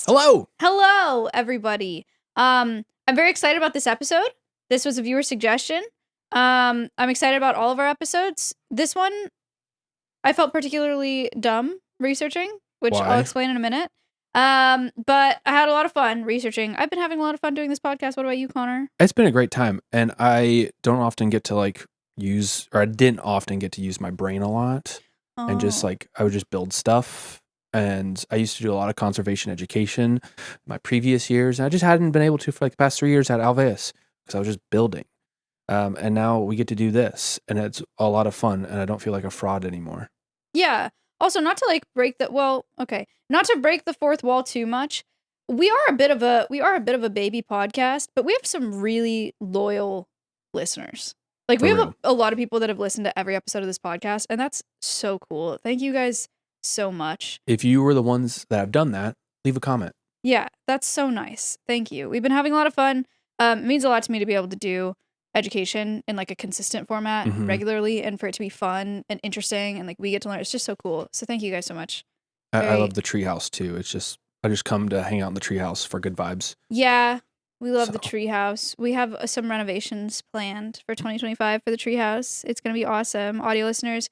Hello! Hello, everybody. I'm very excited about this episode. This was a viewer suggestion. I'm excited about all of our episodes. This one, I felt particularly dumb researching, which Why? I'll explain in a minute. But I had a lot of fun researching. I've been having a lot of fun doing this podcast. What about you, Connor? It's been a great time, and I don't often get to I didn't often get to use my brain a lot, and just I would just build stuff. And I used to do a lot of conservation education my previous years, and I just hadn't been able to for the past 3 years at Alveus because I was just building. And now we get to do this, and it's a lot of fun, and I don't feel like a fraud anymore. Yeah. Also, not to break not to break the fourth wall too much. We are a bit of a baby podcast, but we have some really loyal listeners. We have a lot of people that have listened to every episode of this podcast, and that's so cool. Thank you guys so much. If you were the ones that have done that, leave a comment. Yeah, that's so nice. Thank you. We've been having a lot of fun. It means a lot to me to be able to do education in a consistent format regularly, and for it to be fun and interesting, and we get to learn. It's just so cool. So thank you guys so much. I love the treehouse too. I just come to hang out in the treehouse for good vibes. Yeah, we love the treehouse. We have some renovations planned for 2025 for the treehouse. It's gonna be awesome. Audio listeners,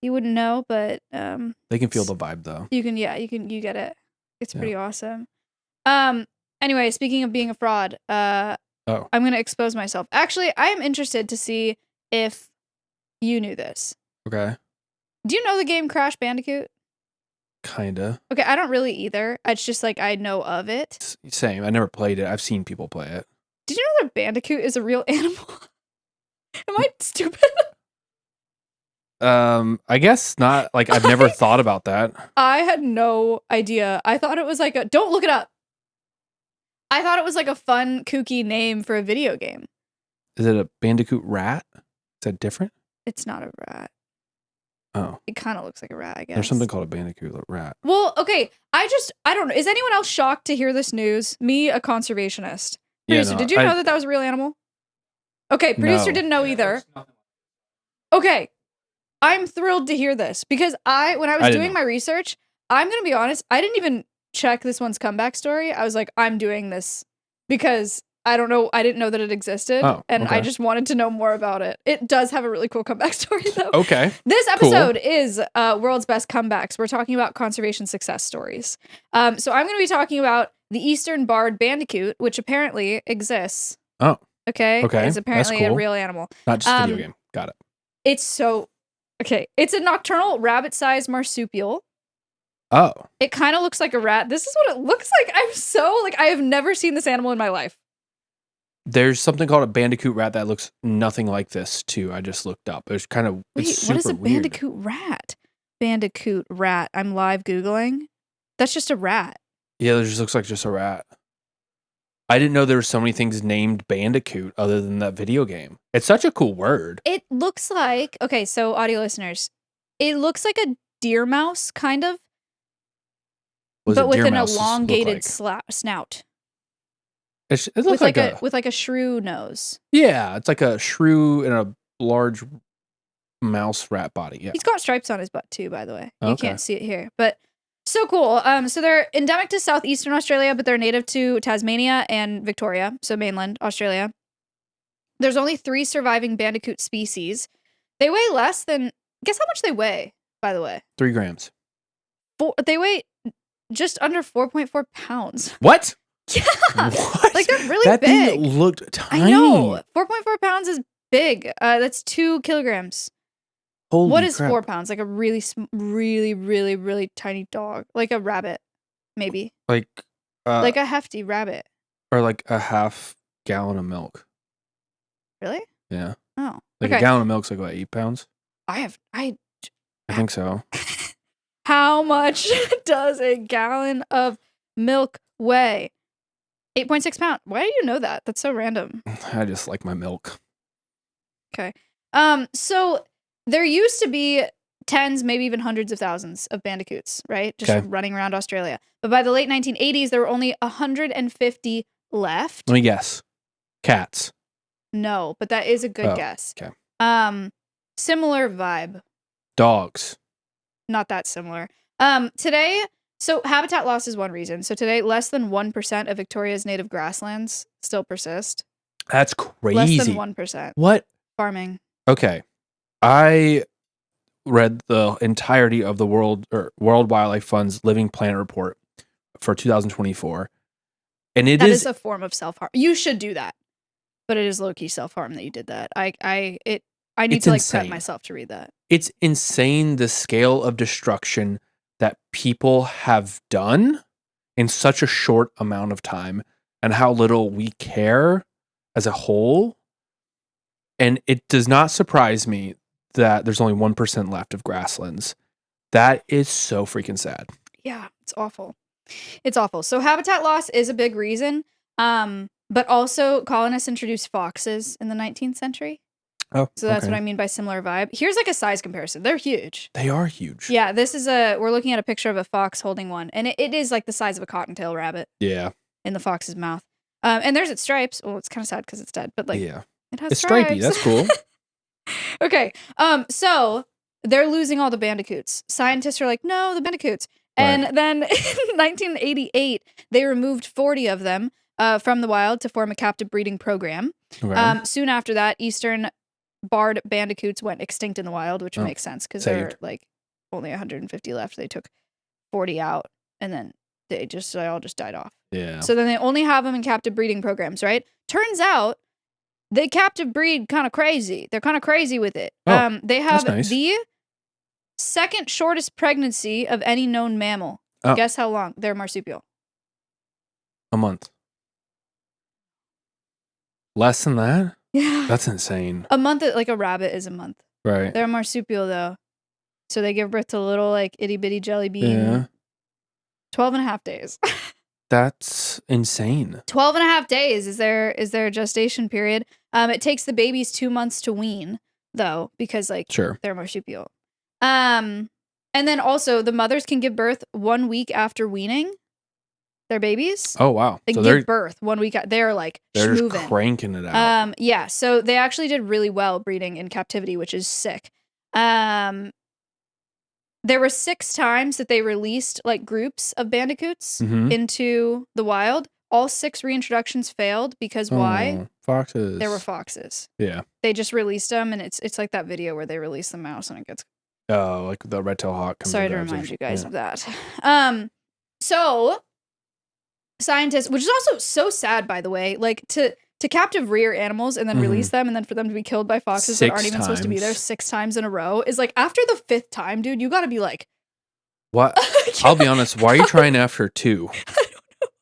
you wouldn't know, but they can feel the vibe though. You get it. It's pretty awesome. Anyway, speaking of being a fraud, I'm gonna expose myself. Actually, I am interested to see if you knew this. Okay. Do you know the game Crash Bandicoot? Kinda. Okay, I don't really either. It's just I know of it. Same. I never played it. I've seen people play it. Did you know that Bandicoot is a real animal? Am I stupid? I guess not. I've never thought about that. I had no idea. I thought it was don't look it up. I thought it was a fun, kooky name for a video game. Is it a Bandicoot rat? Is that different? It's not a rat. Oh. It kind of looks like a rat, I guess. There's something called a Bandicoot rat. Well, okay. I don't know. Is anyone else shocked to hear this news? Me, a conservationist. Producer, did you know that was a real animal? Okay, producer didn't know either. Okay. I'm thrilled to hear this because when I was doing my research, I'm going to be honest, I didn't even check this one's comeback story. I was like, I'm doing this because I don't know. I didn't know that it existed. And I just wanted to know more about it. It does have a really cool comeback story though. Okay. This episode is World's Best Comebacks. We're talking about conservation success stories. So I'm going to be talking about the Eastern Barred Bandicoot, which apparently exists. Oh. Okay. Okay. It's apparently a real animal. Not just a video game. Got it. It's a nocturnal rabbit-sized marsupial. Oh. It kind of looks like a rat. This is what it looks like. I'm so I have never seen this animal in my life. There's something called a bandicoot rat that looks nothing like this too. I just looked up. It's kind of super what is a weird. bandicoot rat? Bandicoot rat. I'm live Googling. That's just a rat. Yeah, it just looks like just a rat. I didn't know there were so many things named Bandicoot other than that video game. It's such a cool word. It looks like, okay, so audio listeners, it looks like a deer mouse, kind of, but with an elongated snout. It looks like a shrew nose. Yeah, it's like a shrew and a large mouse rat body. Yeah, he's got stripes on his butt too, by the way. You can't see it here, but so cool. So they're endemic to southeastern Australia, but they're native to Tasmania and Victoria, so mainland Australia. There's only 3 surviving bandicoot species. They weigh less than. Guess how much they weigh, by the way? 3 grams. They weigh just under 4.4 pounds. What? Yeah. What? They're really that big. Thing looked tiny. I know. 4.4 pounds is big. That's 2 kilograms. Holy What is crap. 4 pounds? Like a really, really, really, really tiny dog. Like a rabbit, maybe. Like a hefty rabbit. Or like a half gallon of milk. Really? Yeah. Oh. A gallon of milk's like what, 8 pounds? I think so. How much does a gallon of milk weigh? 8.6 pounds. Why do you know that? That's so random. I just like my milk. Okay. So there used to be tens, maybe even hundreds of thousands of bandicoots, right? Just running around Australia. But by the late 1980s, there were only 150 left. Let me guess. Cats. No, but that is a good guess. Okay. Similar vibe. Dogs. Not that similar. Today, So habitat loss is one reason. So today, less than 1% of Victoria's native grasslands still persist. That's crazy. Less than 1%. What? Farming. Okay. I read the entirety of the World Wildlife Fund's Living Planet report for 2024. And that is a form of self-harm. You should do that. But it is low-key self-harm that you did that. I need to like prep myself to read that. It's insane the scale of destruction that people have done in such a short amount of time and how little we care as a whole. And it does not surprise me that there's only 1% left of grasslands. That is so freaking sad. Yeah, it's awful. It's awful. So habitat loss is a big reason. But also colonists introduced foxes in the 19th century. Oh, so that's what I mean by similar vibe. Here's like a size comparison. They're huge. They are huge. Yeah, this is we're looking at a picture of a fox holding one, and it is like the size of a cottontail rabbit. Yeah. In the fox's mouth. And there's its stripes. Well, it's kind of sad because it's dead, but like, yeah, it has it's stripes. stripey. That's cool. Okay. So they're losing all the bandicoots. Scientists are like, no, the bandicoots. And then in 1988, they removed 40 of them from the wild to form a captive breeding program. Okay. Soon after that, eastern barred bandicoots went extinct in the wild, which makes sense because there are like only 150 left. They took 40 out, and then they all just died off. Yeah. So then they only have them in captive breeding programs, right? Turns out they captive breed kind of crazy. They're kind of crazy with it. Oh, they have the second shortest pregnancy of any known mammal. Oh. Guess how long? They're marsupial. A month. Less than that? Yeah. That's insane. A month, like a rabbit is a month. Right. They're marsupial though. So they give birth to little like itty bitty jelly bean. Yeah. 12 and a half days. That's insane. 12 and a half days is their gestation period. It takes the babies 2 months to wean though, because like they're marsupial. And then also the mothers can give birth 1 week after weaning their babies. Oh wow! They give birth 1 week. They're like they're just cranking it out. Yeah. So they actually did really well breeding in captivity, which is sick. There were 6 times that they released like groups of bandicoots into the wild. All 6 reintroductions failed because why? Foxes. There were foxes. Yeah. They just released them, and it's like that video where they release the mouse and it gets. Oh, like the red-tailed hawk. Sorry to remind you guys of that. So scientists, which is also so sad, by the way, like to captive rear animals and then release them, and then for them to be killed by foxes that aren't even supposed to be there 6 times in a row is like after the 5th time, dude, you got to be like, what? I'll be honest. Why are you trying after 2?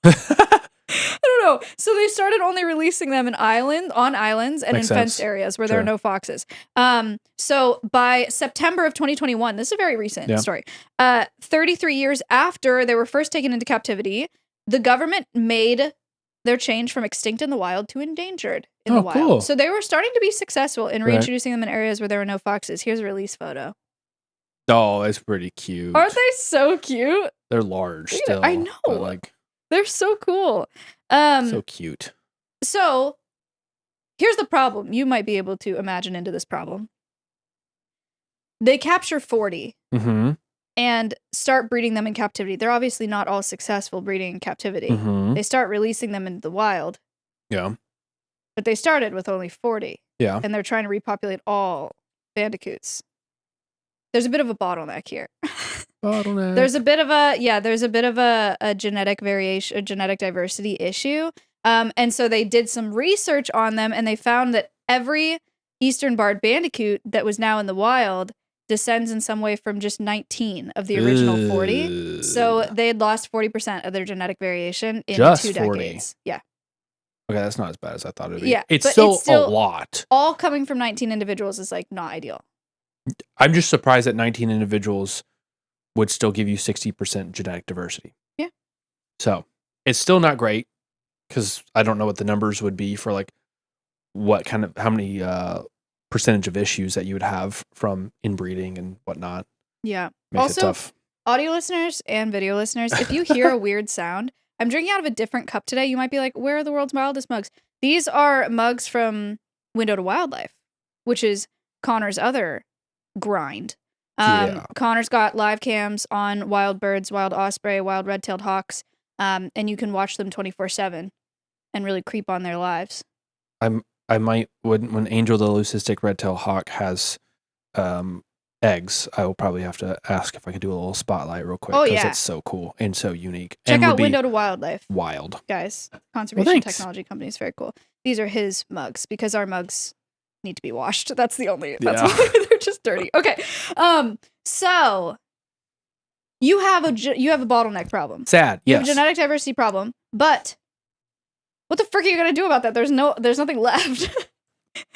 I don't know. So they started only releasing them on islands and in fenced areas where there are no foxes. So by September of 2021, this is a very recent story. 33 years after they were first taken into captivity, the government made their change from extinct in the wild to endangered in the wild. Cool. So they were starting to be successful in reintroducing them in areas where there were no foxes. Here's a release photo. Oh, that's pretty cute. Aren't they so cute? They're large still. I know. Like, they're so cool. So cute. So here's the problem. You might be able to imagine into this problem. They capture 40 and start breeding them in captivity. They're obviously not all successful breeding in captivity. They start releasing them into the wild. Yeah. But they started with only 40. Yeah. And they're trying to repopulate all bandicoots. There's a bit of a bottleneck here. Bottleneck. There's a bit of a genetic variation, a genetic diversity issue. And so they did some research on them, and they found that every eastern barred bandicoot that was now in the wild descends in some way from just 19 of the original 40. So they had lost 40% of their genetic variation in just 2 decades. 40. Yeah. Okay, that's not as bad as I thought it would be. Yeah, it's still a lot. All coming from 19 individuals is like not ideal. I'm just surprised that 19 individuals would still give you 60% genetic diversity. Yeah. So it's still not great because I don't know what the numbers would be for like how many percentage of issues that you would have from inbreeding and whatnot. Yeah. Makes it tough. Audio listeners and video listeners, if you hear a weird sound, I'm drinking out of a different cup today. You might be like, where are the world's wildest mugs? These are mugs from Window to Wildlife, which is Connor's other grind. Connor's got live cams on wild birds, wild osprey, wild red-tailed hawks, and you can watch them 24/7 and really creep on their lives. I might when Angel the leucistic red-tailed hawk has eggs, I will probably have to ask if I could do a little spotlight real quick because it's so cool and so unique. Check out Window to Wildlife. Wild. Guys, conservation technology company is very cool. These are his mugs because our mugs need to be washed. That's why they're just dirty. Okay. So you have a bottleneck problem. Sad. You have a genetic diversity problem, but what the frick are you gonna do about that? There's nothing left.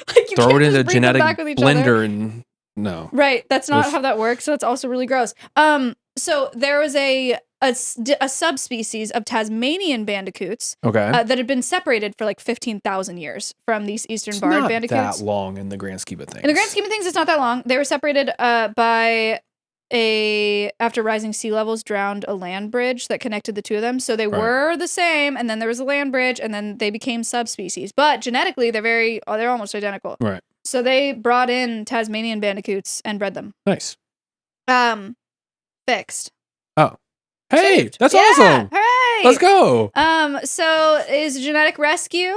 Like you throw can't it in just the genetic blender other. And no. Right. That's not how that works. So that's also really gross. So there was a subspecies of Tasmanian bandicoots that had been separated for like 15,000 years from these eastern barred bandicoots. Not that long in the grand scheme of things. In the grand scheme of things, it's not that long. They were separated after rising sea levels drowned a land bridge that connected the two of them. So they were the same, and then there was a land bridge, and then they became subspecies. But genetically, they're almost identical. Right. So they brought in Tasmanian bandicoots and bred them. Nice. Fixed. Oh. Hey, that's awesome. Hooray! Let's go. So is a genetic rescue.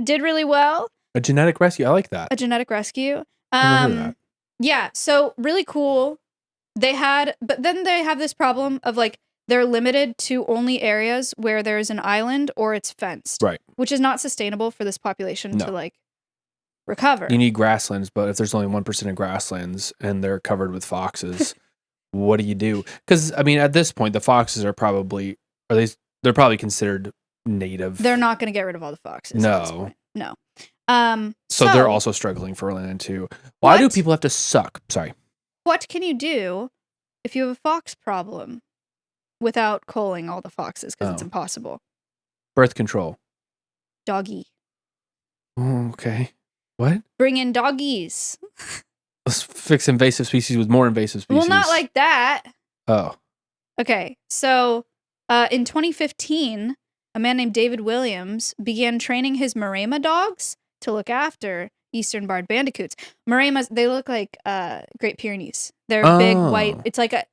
Did really well. A genetic rescue. I like that. A genetic rescue. Never heard of that. Yeah, so really cool. But then they have this problem of like they're limited to only areas where there's an island or it's fenced. Right. Which is not sustainable for this population to like recover. You need grasslands, but if there's only 1% of grasslands and they're covered with foxes, what do you do? Because I mean, at this point, the foxes are probably they're probably considered native. They're not going to get rid of all the foxes. No. At this point. No. So they're also struggling for land too. Why do people have to suck? Sorry. What can you do if you have a fox problem without culling all the foxes? Because it's impossible. Birth control. Doggy. Oh, okay. What? Bring in doggies. Let's fix invasive species with more invasive species. Well, not like that. Oh. Okay. So in 2015, a man named David Williams began training his Maremma dogs to look after eastern barred bandicoots. Maremmas, they look like Great Pyrenees. They're big, white. It's like a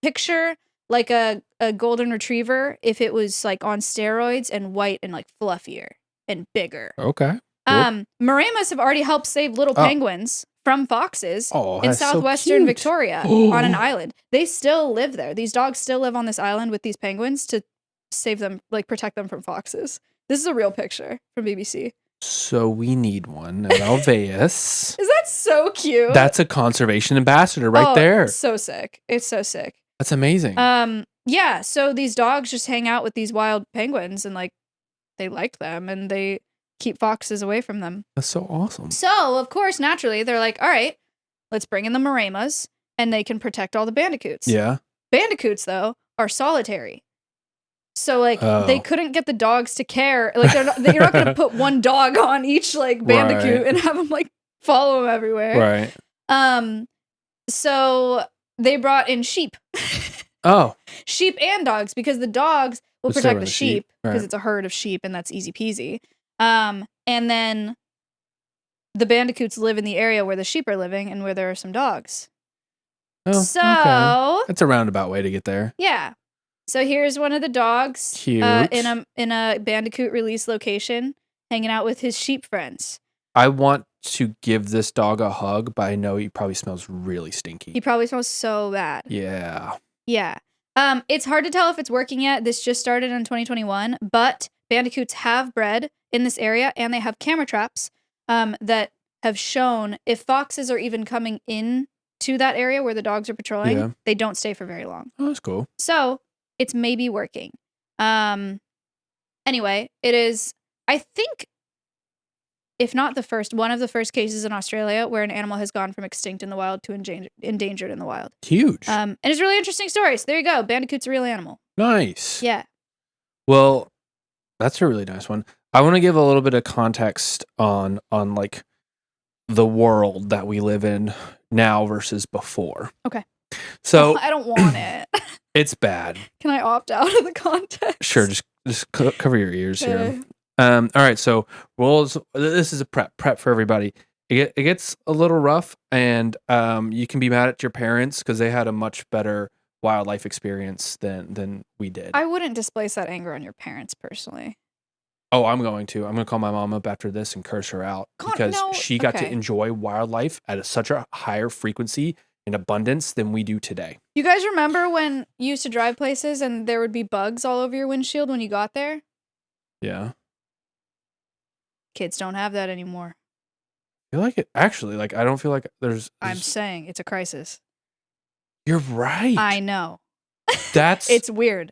picture like a golden retriever if it was like on steroids and white and like fluffier and bigger. Okay. Cool. Maremmas have already helped save little penguins from foxes in southwestern Victoria on an island. They still live there. These dogs still live on this island with these penguins to save them, like protect them from foxes. This is a real picture from BBC. So we need one at Alveus. Is that so cute? That's a conservation ambassador right there. It's so sick. It's so sick. That's amazing. Yeah, so these dogs just hang out with these wild penguins and like they like them and they keep foxes away from them. That's so awesome. So, of course, naturally, they're like, all right, let's bring in the Maremmas and they can protect all the bandicoots. Yeah. Bandicoots, though, are solitary. So, like, they couldn't get the dogs to care. Like, you're not going to put one dog on each, like, bandicoot and have them, like, follow them everywhere. Right. So, they brought in sheep. Sheep and dogs, because the dogs will protect the sheep because it's a herd of sheep and that's easy peasy. And then the bandicoots live in the area where the sheep are living and where there are some dogs. So that's a roundabout way to get there. Yeah. So here's one of the dogs Cute. in a bandicoot release location, hanging out with his sheep friends. I want to give this dog a hug, but I know he probably smells really stinky. He probably smells so bad. Yeah. Yeah. It's hard to tell if it's working yet. This just started in 2021, but bandicoots have bred in this area and they have camera traps that have shown if foxes are even coming in to that area where the dogs are patrolling, they don't stay for very long. Oh, that's cool. So it's maybe working. Anyway, it is, I think, if not the first, one of the first cases in Australia where an animal has gone from extinct in the wild to endangered in the wild. Huge. And it's a really interesting story. So there you go. Bandicoot's a real animal. Nice. Yeah. Well, that's a really nice one. I want to give a little bit of context on like the world that we live in now versus before. Okay. So I don't want it. It's bad. Can I opt out of the context? Sure, just cover your ears here. All right, so this is a prep for everybody. it gets a little rough, and you can be mad at your parents because they had a much better wildlife experience than we did. I wouldn't displace that anger on your parents personally. Oh, I'm going to. I'm going to call my mom up after this and curse her out because she got to enjoy wildlife at such a higher frequency and abundance than we do today. You guys remember when you used to drive places and there would be bugs all over your windshield when you got there? Yeah. Kids don't have that anymore. I feel like it actually, like, I don't feel like there's I'm saying it's a crisis. You're right. I know. That's it's weird.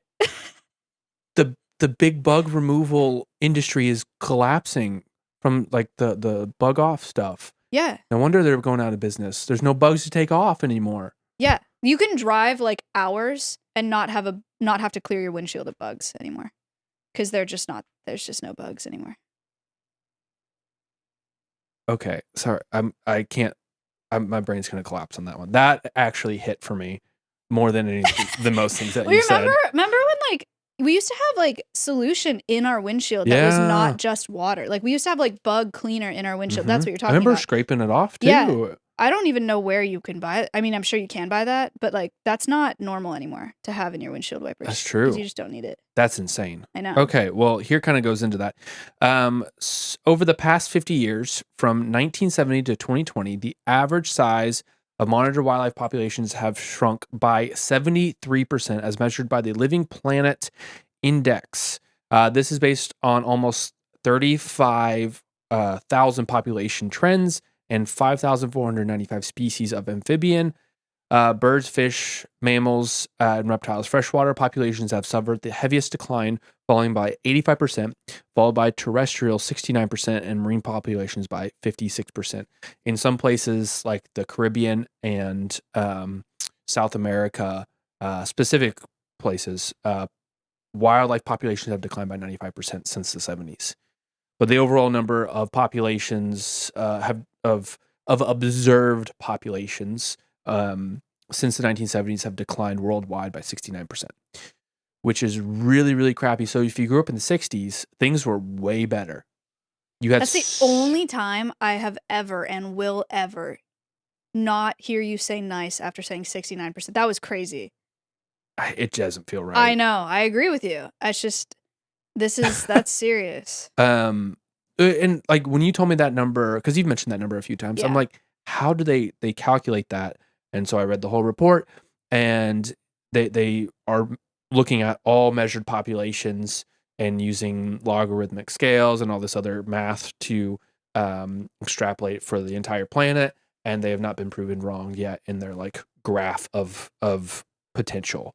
the big bug removal industry is collapsing from like the bug off stuff. Yeah. No wonder they're going out of business. There's no bugs to take off anymore. Yeah. You can drive like hours and not have to clear your windshield of bugs anymore. Because there's just no bugs anymore. Okay. Sorry. I can't my brain's gonna collapse on that one. That actually hit for me more than anything than most things that you said. Remember when like we used to have like solution in our windshield that was not just water. Like we used to have like bug cleaner in our windshield. That's what you're talking about. I remember scraping it off too. Yeah. I don't even know where you can buy it. I mean, I'm sure you can buy that, but like that's not normal anymore to have in your windshield wipers. That's true. Because you just don't need it. That's insane. I know. Okay, well, here kind of goes into that. Over the past 50 years, from 1970 to 2020, the average size of monitored wildlife populations have shrunk by 73% as measured by the Living Planet Index. This is based on almost 35,000 population trends and 5,495 species of amphibian, birds, fish, mammals, and reptiles. Freshwater populations have suffered the heaviest decline, falling by 85%, followed by terrestrial 69%, and marine populations by 56%. In some places like the Caribbean and South America, specific places, wildlife populations have declined by 95% since the 70s. But the overall number of populations of observed populations since the 1970s have declined worldwide by 69%, which is really, really crappy. So if you grew up in the 60s, things were way better. That's the only time I have ever and will ever not hear you say nice after saying 69%. That was crazy. It doesn't feel right. I know. I agree with you. It's just, that's serious. And like when you told me that number, because you've mentioned that number a few times, I'm like, how do they calculate that? And so I read the whole report, and they are looking at all measured populations and using logarithmic scales and all this other math to extrapolate for the entire planet, and they have not been proven wrong yet in their like graph of potential.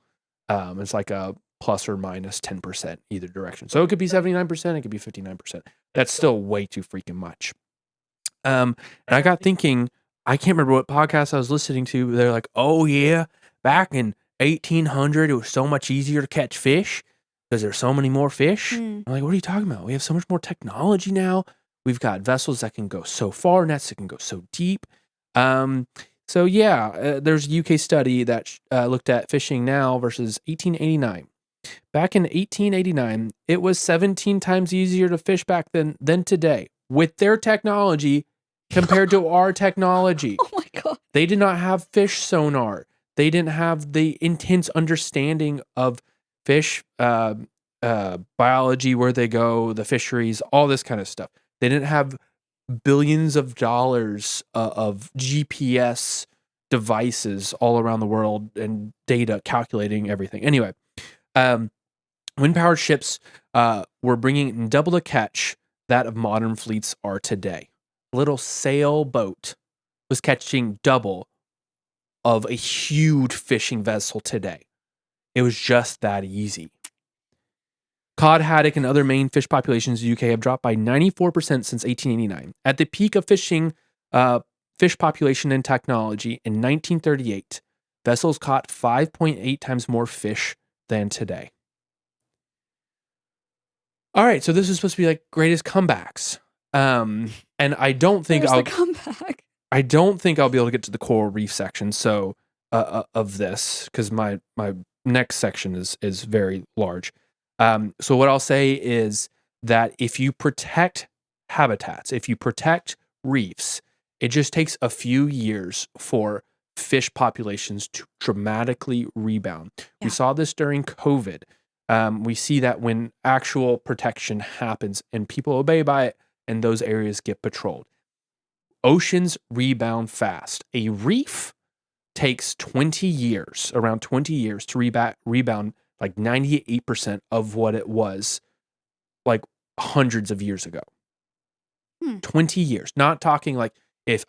It's like a plus or minus 10% either direction. So it could be 79%, it could be 59%. That's still way too freaking much. And I got thinking, I can't remember what podcast I was listening to. They're like, oh yeah, back in 1800, it was so much easier to catch fish because there's so many more fish. I'm like, what are you talking about? We have so much more technology now. We've got vessels that can go so far, nets that can go so deep. So yeah, there's a UK study that looked at fishing now versus 1889. Back in 1889, it was 17 times easier to fish back then than today with their technology compared to our technology. Oh my God. They did not have fish sonar. They didn't have the intense understanding of fish biology, where they go, the fisheries, all this kind of stuff. They didn't have billions of dollars of GPS devices all around the world and data calculating everything. Anyway, wind-powered ships were bringing in double the catch that of modern fleets are today. A little sailboat was catching double of a huge fishing vessel today. It was just that easy. Cod, haddock, and other main fish populations in the UK have dropped by 94% since 1889. At the peak of fishing, fish population and technology in 1938, vessels caught 5.8 times more fish than today. All right, so this is supposed to be like greatest comebacks. And I don't think I don't think I'll be able to get to the coral reef section of this, because my next section is very large. So what I'll say is that if you protect habitats, if you protect reefs, It just takes a few years for fish populations to dramatically rebound. Yeah. We saw this during COVID. We see that when actual protection happens and people obey by it and those areas get patrolled. Oceans rebound fast. A reef takes 20 years, around 20 years to rebound like 98% of what it was like hundreds of years ago. 20 years. Not talking like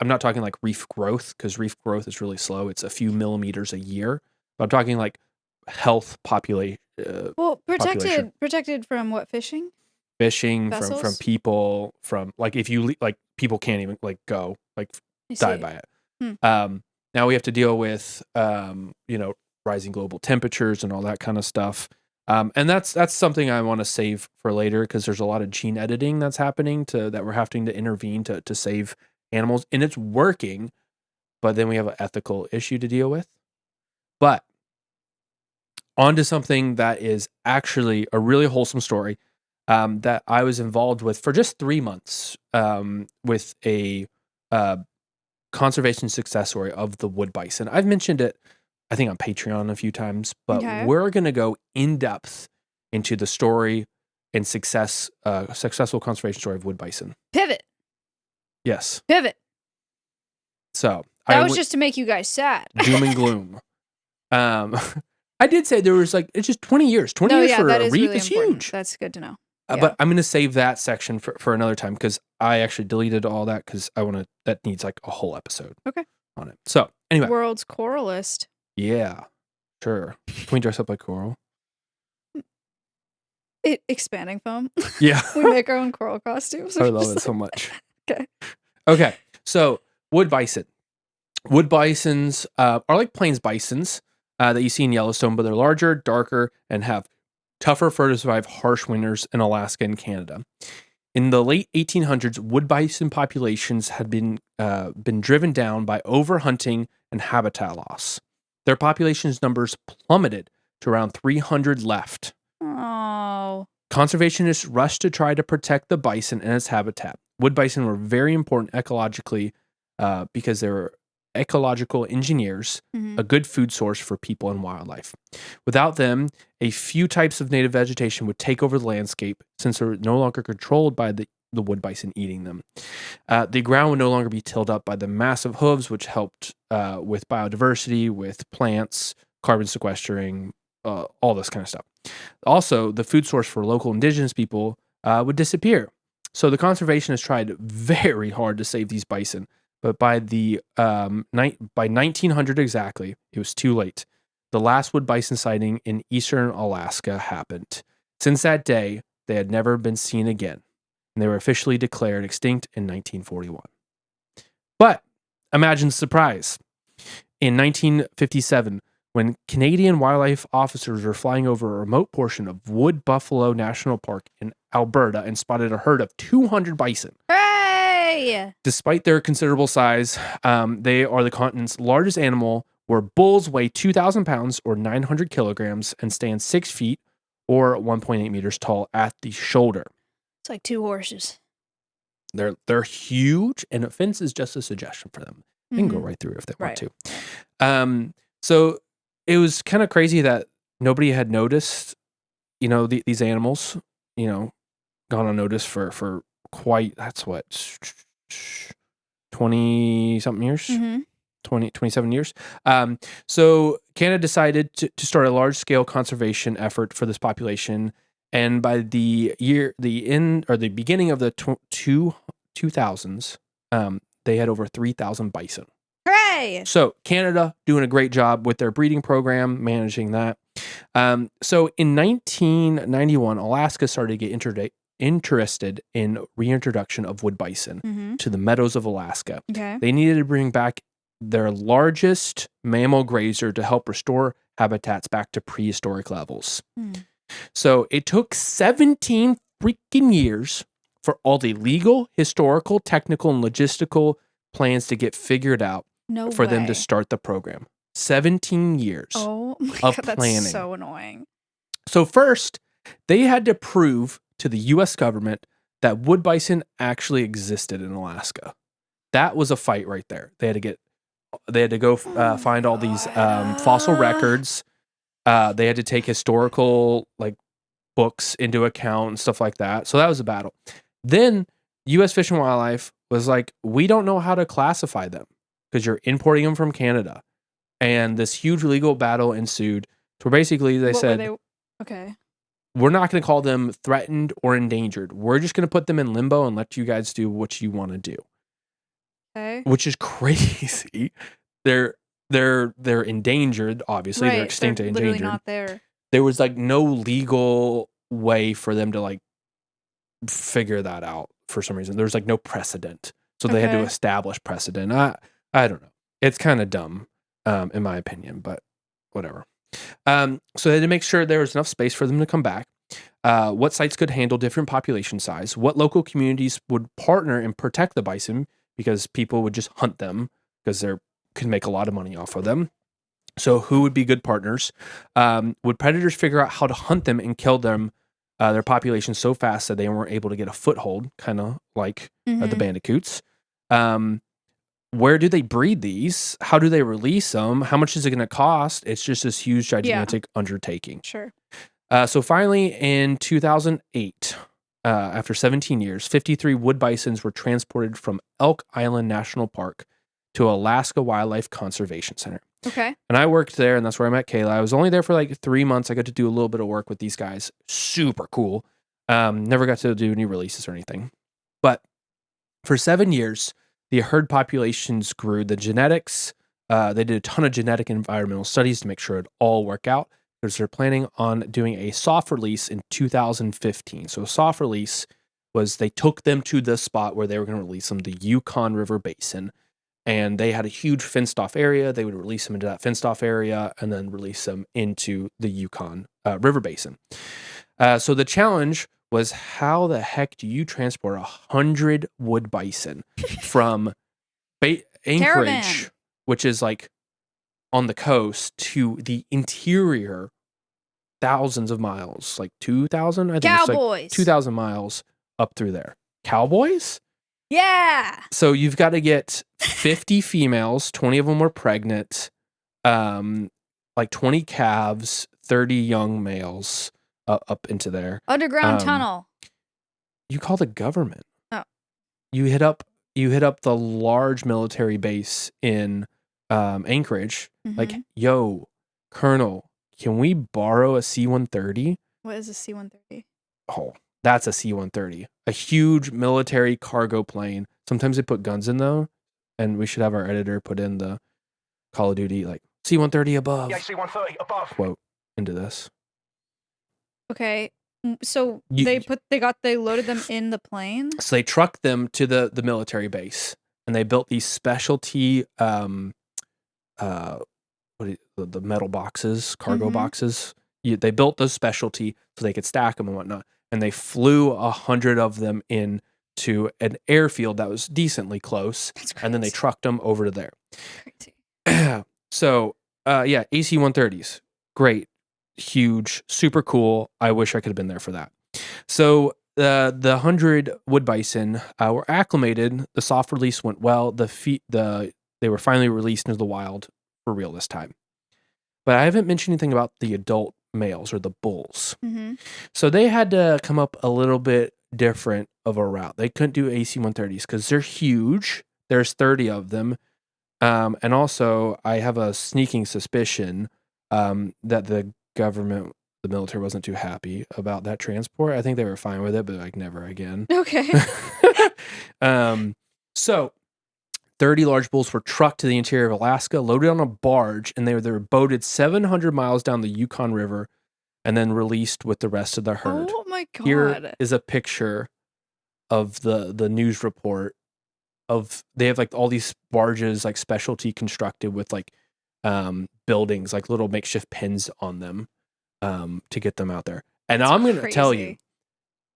I'm not talking like reef growth, because reef growth is really slow. It's a few millimeters a year. But I'm talking like health population. Protected from what? Fishing from people, from like if you like people can't even like go like die by it. Now we have to deal with rising global temperatures and all that kind of stuff. And that's something I want to save for later, because there's a lot of gene editing that's happening that we're having to intervene to save animals, and it's working, but then we have an ethical issue to deal with. But on to something that is actually a really wholesome story that I was involved with for just 3 months with a conservation success story of the wood bison. I've mentioned it, I think, on Patreon a few times, but we're going to go in depth into the story and successful conservation story of wood bison. Pivot. Yes. Pivot. So that was just to make you guys sad. Doom and gloom. I did say there was it's just 20 years. 20 years for a reef is huge. That's good to know. But I'm going to save that section for another time, because I actually deleted all that because that needs like a whole episode on it. So anyway. World's coralist. Yeah, sure. Can we dress up like coral? Expanding foam. Yeah. We make our own coral costumes. I love it so much. Okay. So wood bison. Wood bisons are like plains bisons that you see in Yellowstone, but they're larger, darker, and have tougher fur to survive harsh winters in Alaska and Canada. In the late 1800s, wood bison populations had been driven down by overhunting and habitat loss. Their population's numbers plummeted to around 300 left. Oh. Conservationists rushed to try to protect the bison and its habitat. Wood bison were very important ecologically because they were ecological engineers, a good food source for people and wildlife. Without them, a few types of native vegetation would take over the landscape, since they were no longer controlled by the wood bison eating them. The ground would no longer be tilled up by the massive hooves, which helped with biodiversity, with plants, carbon sequestering, all this kind of stuff. Also, the food source for local indigenous people would disappear. So the conservationists tried very hard to save these bison. But by 1900 exactly, it was too late. The last wood bison sighting in eastern Alaska happened. Since that day, they had never been seen again, and they were officially declared extinct in 1941. But imagine the surprise. In 1957, when Canadian wildlife officers were flying over a remote portion of Wood Buffalo National Park in Alberta and spotted a herd of 200 bison. Despite their considerable size, they are the continent's largest animal, where bulls weigh 2,000 pounds or 900 kilograms and stand 6 feet or 1.8 meters tall at the shoulder. It's like 2 horses. They're huge, and a fence is just a suggestion for them. They can go right through if they want to. So it was kind of crazy that nobody had noticed, these animals, gone unnoticed for quite, that's what, 20 something years, 27 years. So Canada decided to start a large scale conservation effort for this population. And by the beginning of the 2000s, they had over 3,000 bison. Hooray! So Canada doing a great job with their breeding program, managing that. So in 1991, Alaska started to get interested in reintroduction of wood bison to the meadows of Alaska. They needed to bring back their largest mammal grazer to help restore habitats back to prehistoric levels. So it took 17 freaking years for all the legal, historical, technical, and logistical plans to get figured out for them to start the program. 17 years of planning. That's so annoying. So first, they had to prove to the U.S. government that wood bison actually existed in Alaska. that was a fight right there. They had to go find all these fossil records. They had to take historical like books into account and stuff like that. So that was a battle. Then U.S. Fish and Wildlife was like, we don't know how to classify them because you're importing them from Canada. And this huge legal battle ensued where basically they said, okay, we're not going to call them threatened or endangered. We're just going to put them in limbo and let you guys do what you want to do. Okay. Which is crazy. They're endangered, obviously. Right. They're extinct and endangered. Literally not there. There was like no legal way for them to like figure that out for some reason. There's like no precedent. So they had to establish precedent. I don't know. It's kind of dumb, in my opinion, but whatever. So they had to make sure there was enough space for them to come back. What sites could handle different population size, what local communities would partner and protect the bison because people would just hunt them because they could make a lot of money off of them. So who would be good partners? Would predators figure out how to hunt them and kill them, their population so fast that they weren't able to get a foothold, kind of like the bandicoots? Where do they breed these? How do they release them? How much is it going to cost? It's just this huge, gigantic undertaking. Sure. So finally, in 2008, after 17 years, 53 wood bisons were transported from Elk Island National Park to Alaska Wildlife Conservation Center. Okay. And I worked there, and that's where I met Kayla. I was only there for like 3 months. I got to do a little bit of work with these guys. Super cool. Never got to do any releases or anything. But for 7 years, the herd populations grew. The genetics, they did a ton of genetic and environmental studies to make sure it all worked out. Because they're planning on doing a soft release in 2015. So a soft release was they took them to the spot where they were going to release them, the Yukon River Basin. And they had a huge fenced off area. They would release them into that fenced off area and then release them into the Yukon River Basin. So the challenge was, how the heck do you transport 100 wood bison from Anchorage, Caravan, which is like on the coast, to the interior, thousands of miles, like 2,000? I think Cowboys. It's like 2,000 miles up through there. Cowboys? Yeah. So you've got to get 50 females, 20 of them were pregnant, like 20 calves, 30 young males up into there. Underground tunnel. You call the government. Oh. You hit up the large military base in Anchorage. Like, yo, Colonel, can we borrow a C-130? What is a C-130? Oh, that's a C-130. A huge military cargo plane. Sometimes they put guns in though, and we should have our editor put in the Call of Duty like C-130 above. Yeah, C-130 above. Quote into this. Okay. So they loaded them in the plane? So they trucked them to the military base, and they built these specialty the metal boxes, cargo boxes. They built those specialty so they could stack them and whatnot. And they flew 100 of them in to an airfield that was decently close. And then they trucked them over to there. Crazy. So, AC-130s. Great. Huge. Super cool. I wish I could have been there for that. So the 100 wood bison were acclimated. The soft release went well. They were finally released into the wild for real this time. But I haven't mentioned anything about the adult males or the bulls. So they had to come up a little bit different of a route. They couldn't do AC-130s because they're huge. There's 30 of them. And also, I have a sneaking suspicion that the government, the military, wasn't too happy about that transport. I think they were fine with it, but like never again. Okay. So 30 large bulls were trucked to the interior of Alaska, loaded on a barge, and they were boated 700 miles down the Yukon River and then released with the rest of the herd. Oh my God. Here is a picture of the news report of, they have like all these barges, like specialty constructed with like buildings, like little makeshift pens on them to get them out there. And I'm going to tell you,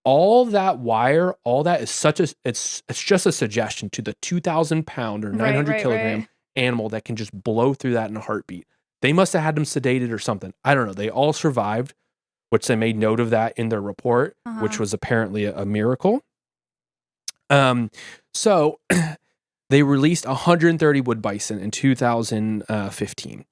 all that wire, all that is it's just a suggestion to the 2,000 pound or 900 kilogram animal that can just blow through that in a heartbeat. They must have had them sedated or something. I don't know. They all survived, which they made note of that in their report, which was apparently a miracle. So they released 130 wood bison in 2015.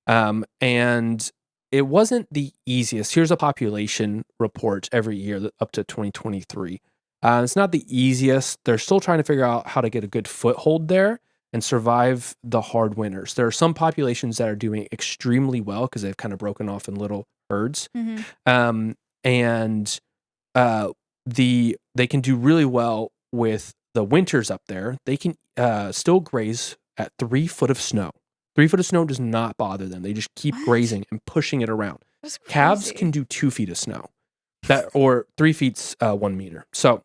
And it wasn't the easiest. Here's a population report every year up to 2023. It's not the easiest. They're still trying to figure out how to get a good foothold there and survive the hard winters. There are some populations that are doing extremely well because they've kind of broken off in little herds. Mm-hmm. And they can do really well with the winters up there. They can still graze at 3 foot of snow. 3 foot of snow does not bother them. They just keep grazing and pushing it around. Calves can do 2 feet of snow, or 3 feet's 1 meter. So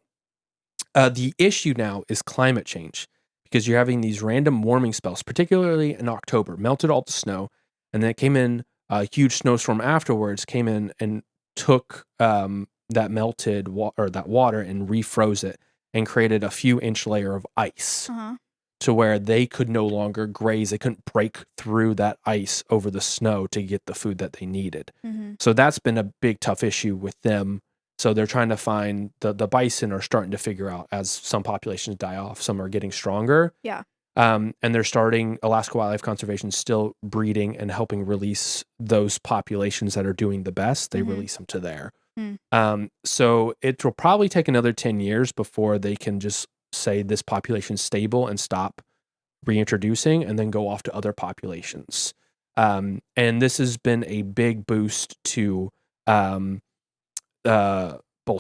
the issue now is climate change, because you're having these random warming spells, particularly in October, melted all the snow, and then it came in a huge snowstorm afterwards, came in and took that melted that water and refroze it and created a few inch layer of ice to where they could no longer graze. They couldn't break through that ice over the snow to get the food that they needed. Mm-hmm. So that's been a big, tough issue with them. So they're trying to find the bison are starting to figure out, as some populations die off, some are getting stronger. Yeah. And they're starting, Alaska Wildlife Conservation is still breeding and helping release those populations that are doing the best. They release them to there. So it will probably take another 10 years before they can just say this population's stable and stop reintroducing and then go off to other populations. And this has been a big boost to both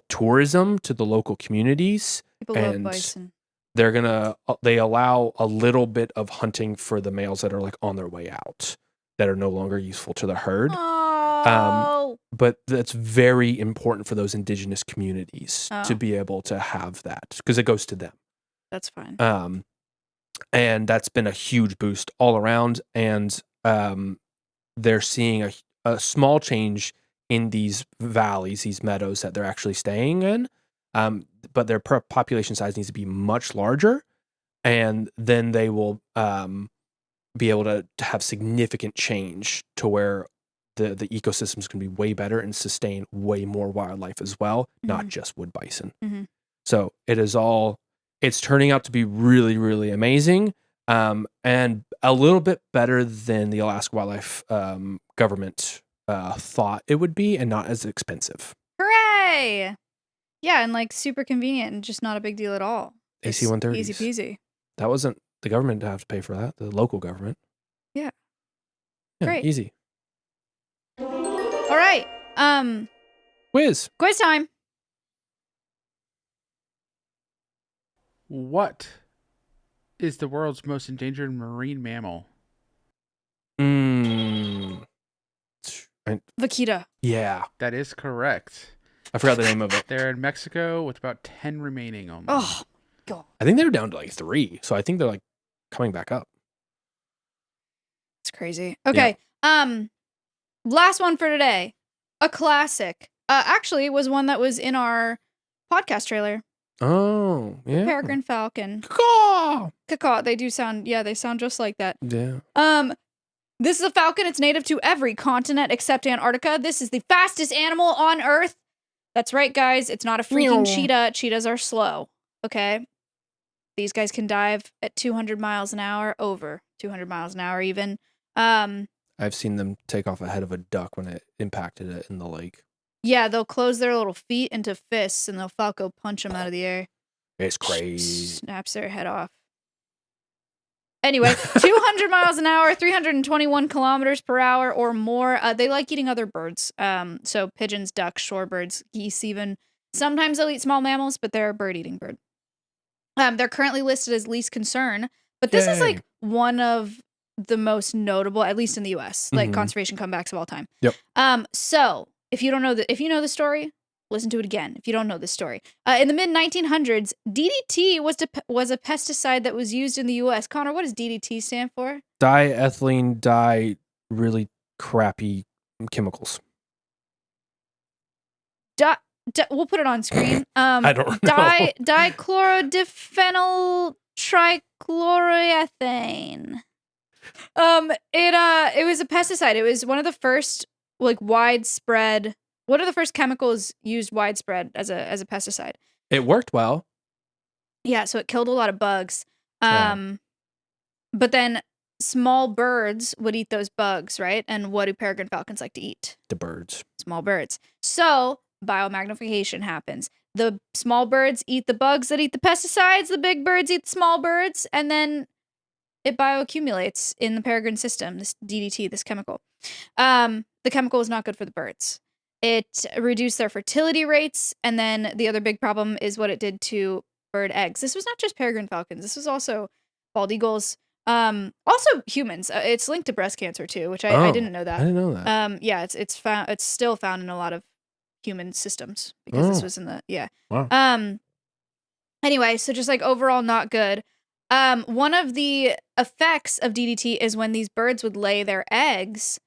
tourism to the local communities. People love bison. They allow a little bit of hunting for the males that are like on their way out, that are no longer useful to the herd. Oh. But that's very important for those indigenous communities to be able to have that, because it goes to them. That's fine. And that's been a huge boost all around. And they're seeing a small change in these valleys, these meadows that they're actually staying in. But their population size needs to be much larger. And then they will be able to have significant change to where the ecosystems can be way better and sustain way more wildlife as well, not just wood bison. So it's turning out to be really, really amazing, and a little bit better than the Alaska Wildlife government thought it would be, and not as expensive. Hooray! Yeah, and like super convenient and just not a big deal at all. AC-130s. Easy peasy. That wasn't the government to have to pay for that. The local government. Yeah. Great. Easy. All right. Quiz time. What is the world's most endangered marine mammal? Vaquita. Yeah. That is correct. I forgot the name of it. They're in Mexico with about 10 remaining only. Oh, God. I think they were down to like 3, so I think they're like coming back up. It's crazy. Okay. Yeah. Last one for today. A classic. Actually, it was one that was in our podcast trailer. Oh, yeah. Peregrine falcon. Caw! Caw. They do sound, they sound just like that. Yeah. This is a falcon. It's native to every continent except Antarctica. This is the fastest animal on Earth. That's right, guys. It's not a freaking cheetah. Cheetahs are slow. Okay? These guys can dive at 200 miles an hour, over 200 miles an hour even. I've seen them take off ahead of a duck when it impacted it in the lake. Yeah, they'll close their little feet into fists and they'll falco punch them out of the air. It's crazy. Snaps their head off. Anyway, 200 miles an hour, 321 kilometers per hour or more. They like eating other birds. So pigeons, ducks, shorebirds, geese even. Sometimes they'll eat small mammals, but they're a bird-eating bird. They're currently listed as least concern, but this is like one of the most notable, at least in the U.S., like conservation comebacks of all time. Yep. So if you don't know if you know the story, listen to it again. If you don't know this story, in the mid 1900s, DDT was a pesticide that was used in the U.S. Connor, what does DDT stand for? Diethylene really crappy chemicals. We'll put it on screen. I don't know. Dichlorodiphenyl trichloroethane. It was a pesticide. It was one of the first widespread. One of the first chemicals used widespread as a pesticide. It worked well. Yeah, so it killed a lot of bugs. But then small birds would eat those bugs, right? And what do peregrine falcons like to eat? The birds. Small birds. So biomagnification happens. The small birds eat the bugs that eat the pesticides. The big birds eat the small birds. And then it bioaccumulates in the peregrine system, this DDT, this chemical. The chemical is not good for the birds. It reduced their fertility rates. And then the other big problem is what it did to bird eggs. This was not just peregrine falcons. This was also bald eagles. Also humans. It's linked to breast cancer too, which I didn't know that. I didn't know that. Yeah, it's still found in a lot of human systems because this was in the Wow. Anyway, so just like overall not good. One of the effects of DDT is when these birds would lay their eggs,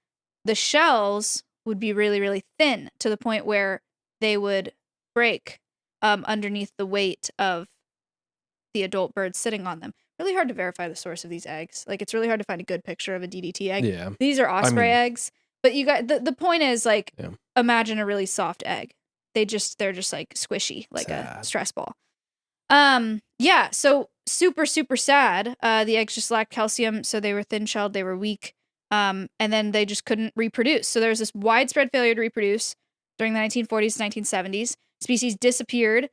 the shells would be really, really thin to the point where they would break underneath the weight of the adult birds sitting on them. Really hard to verify the source of these eggs. Like, it's really hard to find a good picture of a DDT egg. Yeah. These are osprey eggs. But you got the point is, like, imagine a really soft egg. They're just like squishy, like a stress ball. Yeah, so super, super sad. The eggs just lacked calcium, so they were thin-shelled, they were weak, and then they just couldn't reproduce. So there was this widespread failure to reproduce during the 1940s, 1970s. Species disappeared.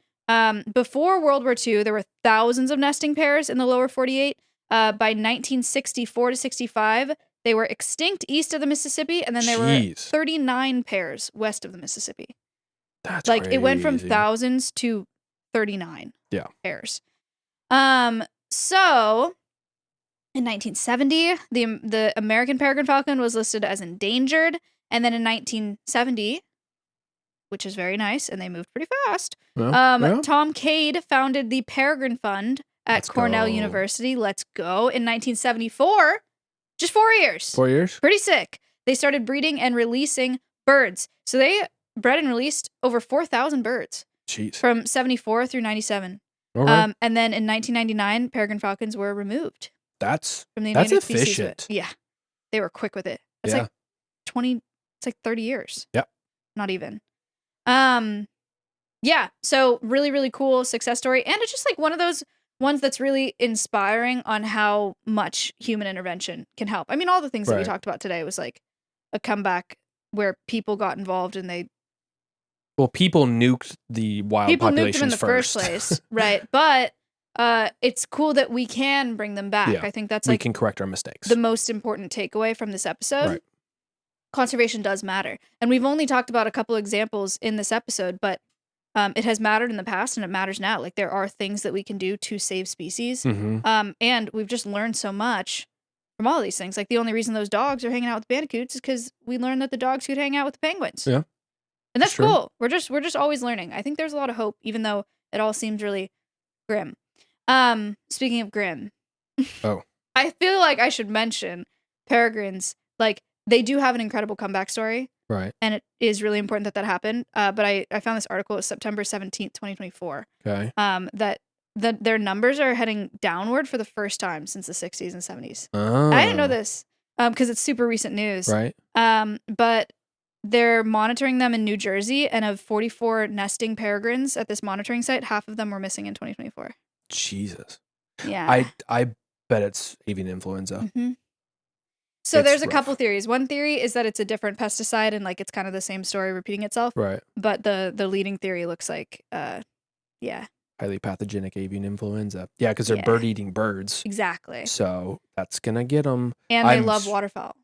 Before World War II, there were thousands of nesting pairs in the lower 48. By 1964 to 65, they were extinct east of the Mississippi, and then there were 39 pairs west of the Mississippi. That's like crazy. It went from thousands to 39 pairs. So in 1970, the American peregrine falcon was listed as endangered, and then in 1970, which is very nice, and they moved pretty fast. Tom Cade founded the Peregrine Fund at Cornell University. Let's go. In 1974, just 4 years. 4 years? Pretty sick. They started breeding and releasing birds. So they bred and released over 4,000 birds. Jeez. From 74 through 97. Okay. And then in 1999, peregrine falcons were removed. That's from the endangered efficient. Species. Yeah. They were quick with it. It's like 30 years. Yep. Not even. Yeah, so really, really cool success story. And it's just like one of those ones that's really inspiring on how much human intervention can help. I mean, all the things that we talked about today was like a comeback where people got involved and they... Well, people nuked the wild populations them in the first place, right? But it's cool that we can bring them back. Yeah, I think that's we like... can correct our mistakes. The most important takeaway from this episode. Right. Conservation does matter. And we've only talked about a couple examples in this episode, but it has mattered in the past and it matters now. Like, there are things that we can do to save species. Mm-hmm. And we've just learned so much from all of these things. Like, the only reason those dogs are hanging out with the bandicoots is because we learned that the dogs could hang out with the penguins. Yeah. And that's cool. We're just always learning. I think there's a lot of hope, even though it all seems really grim. Speaking of grim. I feel like I should mention peregrines. Like, they do have an incredible comeback story. Right. And it is really important that happened. But I found this article, it was September 17th, 2024. Okay. That their numbers are heading downward for the first time since the 60s and 70s. Oh. I didn't know this because it's super recent news. Right. But they're monitoring them in New Jersey, and of 44 nesting peregrines at this monitoring site, half of them were missing in 2024. Jesus. Yeah. I bet it's avian influenza. Mm-hmm. So there's a couple theories. One theory is that it's a different pesticide and like it's kind of the same story repeating itself. Right. But the leading theory looks like, highly pathogenic avian influenza. Yeah, because they're bird-eating birds. Exactly. So that's going to get them. And they love waterfowl.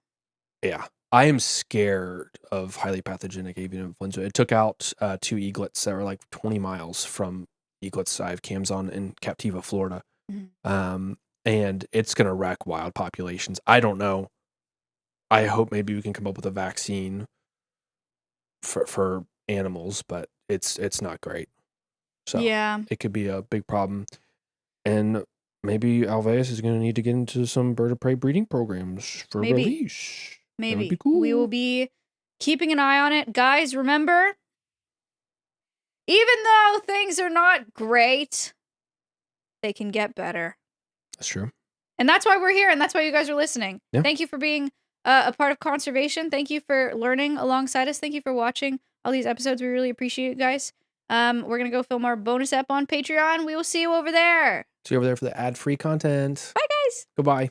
Yeah. I am scared of highly pathogenic avian influenza. It took out 2 eaglets that were like 20 miles from eaglets I have cams on in Captiva, Florida. Mm-hmm. And it's going to wreck wild populations. I don't know. I hope maybe we can come up with a vaccine for animals, but it's not great. So it could be a big problem. And maybe Alveus is going to need to get into some bird of prey breeding programs for release. Maybe. That would be cool. We will be keeping an eye on it. Guys, remember, even though things are not great, they can get better. That's true. And that's why we're here, and that's why you guys are listening. Yeah. Thank you for being a part of conservation. Thank you for learning alongside us. Thank you for watching all these episodes. We really appreciate it, guys. We're going to go film our bonus ep on Patreon. We will see you over there. See you over there for the ad-free content. Bye, guys. Goodbye.